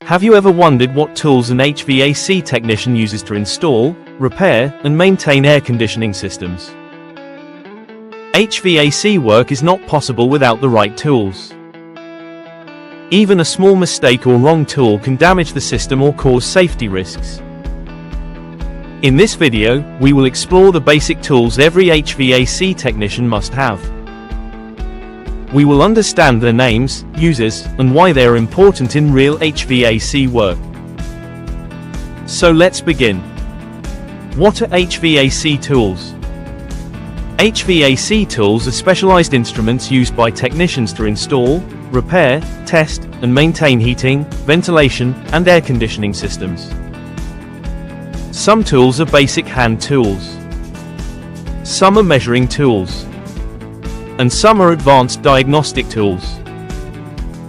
Have you ever wondered what tools an HVAC technician uses to install, repair, and maintain air conditioning systems? HVAC work is not possible without the right tools. Even a small mistake or wrong tool can damage the system or cause safety risks. In this video, we will explore the basic tools every HVAC technician must have. We will understand their names, uses, and why they are important in real HVAC work. So let's begin. What are HVAC tools? HVAC tools are specialized instruments used by technicians to install, repair, test, and maintain heating, ventilation, and air conditioning systems. Some tools are basic hand tools. Some are measuring tools. And some are advanced diagnostic tools.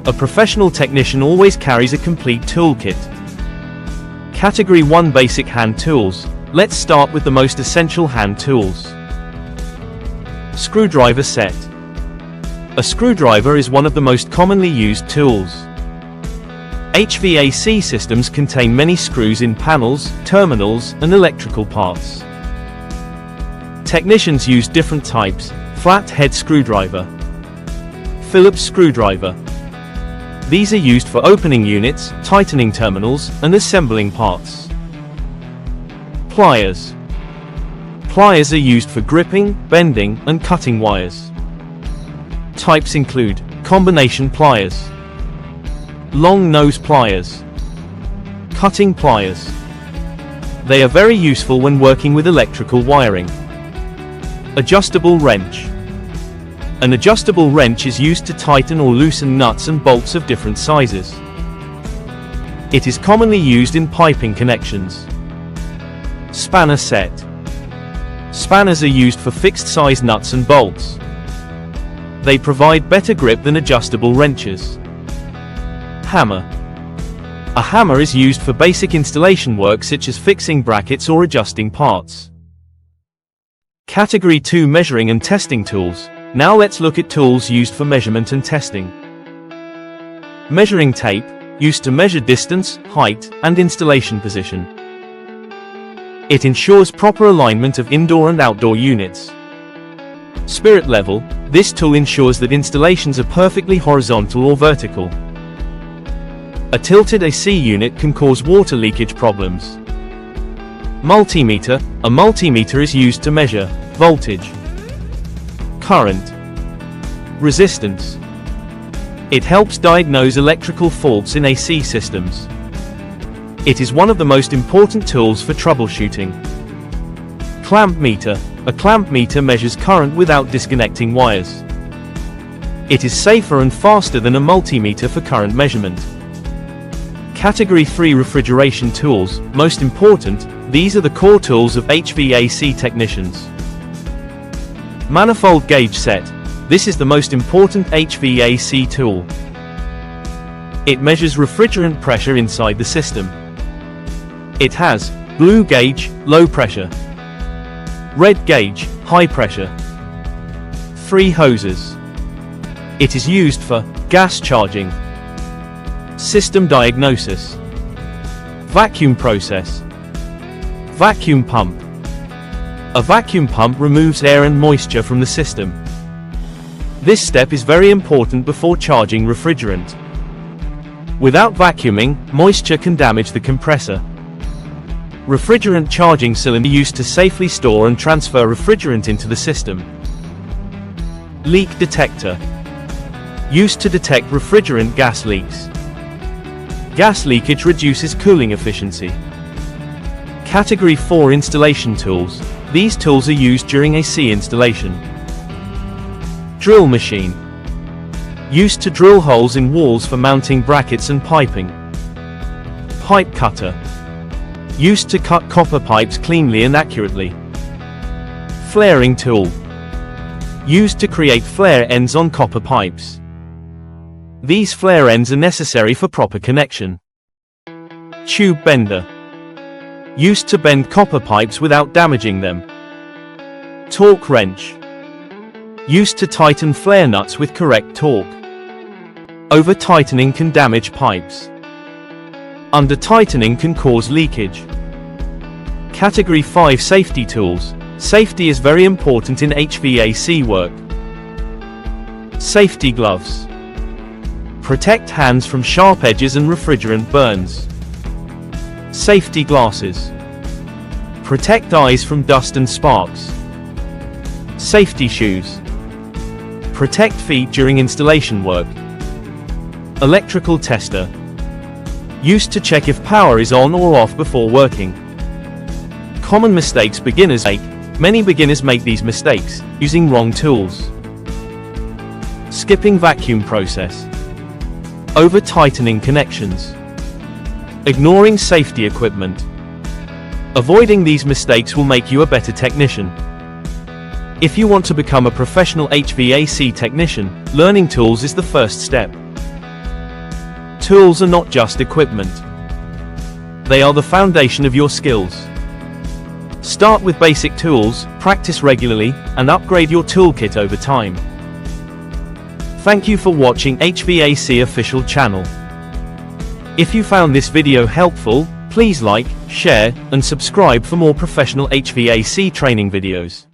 A professional technician always carries a complete toolkit. Category 1 Basic Hand Tools. Let's start with the most essential hand tools. Screwdriver set. A screwdriver is one of the most commonly used tools. HVAC systems contain many screws in panels, terminals, and electrical parts. Technicians use different types: flat head screwdriver, Phillips screwdriver. These are used for opening units, tightening terminals, and assembling parts. Pliers. Pliers are used for gripping, bending, and cutting wires. Types include combination pliers, long nose pliers, cutting pliers. They are very useful when working with electrical wiring. Adjustable wrench. An adjustable wrench is used to tighten or loosen nuts and bolts of different sizes. It is commonly used in piping connections. Spanner set. Spanners are used for fixed size nuts and bolts. They provide better grip than adjustable wrenches. Hammer. A hammer is used for basic installation work such as fixing brackets or adjusting parts. Category 2 Measuring and testing tools. Now let's look at tools used for measurement and testing. Measuring tape, used to measure distance, height, and installation position. It ensures proper alignment of indoor and outdoor units. Spirit level. This tool ensures that installations are perfectly horizontal or vertical. A tilted AC unit can cause water leakage problems. Multimeter. A multimeter is used to measure voltage, current, resistance. It helps diagnose electrical faults in AC systems. It is one of the most important tools for troubleshooting. Clamp meter. A clamp meter measures current without disconnecting wires. It is safer and faster than a multimeter for current measurement. Category 3 Refrigeration tools. Most important, these are the core tools of HVAC technicians. Manifold gauge set. This is the most important HVAC tool. It measures refrigerant pressure inside the system. It has blue gauge, low pressure, red gauge, high pressure. 3 hoses. It is used for gas charging, system diagnosis, vacuum process, vacuum pump. A vacuum pump removes air and moisture from the system. This step is very important before charging refrigerant. Without vacuuming, moisture can damage the compressor. Refrigerant charging cylinder used to safely store and transfer refrigerant into the system. Leak detector. Used to detect refrigerant gas leaks. Gas leakage reduces cooling efficiency. Category 4 Installation tools. These tools are used during AC installation. Drill machine. Used to drill holes in walls for mounting brackets and piping. Pipe cutter. Used to cut copper pipes cleanly and accurately. Flaring tool. Used to create flare ends on copper pipes. These flare ends are necessary for proper connection. Tube bender. Used to bend copper pipes without damaging them. Torque wrench. Used to tighten flare nuts with correct torque. Over-tightening can damage pipes. Under-tightening can cause leakage. Category 5 Safety Tools. Safety is very important in HVAC work. Safety gloves. Protect hands from sharp edges and refrigerant burns. Safety glasses. Protect eyes from dust and sparks. Safety shoes. Protect feet during installation work. Electrical tester. Used to check if power is on or off before working. Common mistakes beginners make. Many beginners make these mistakes, using wrong tools. Skipping vacuum process. Over-tightening connections. Ignoring safety equipment. Avoiding these mistakes will make you a better technician. If you want to become a professional HVAC technician, learning tools is the first step. Tools are not just equipment. They are the foundation of your skills. Start with basic tools, practice regularly, and upgrade your toolkit over time. Thank you for watching HVAC official channel. If you found this video helpful, please like, share, and subscribe for more professional HVAC training videos.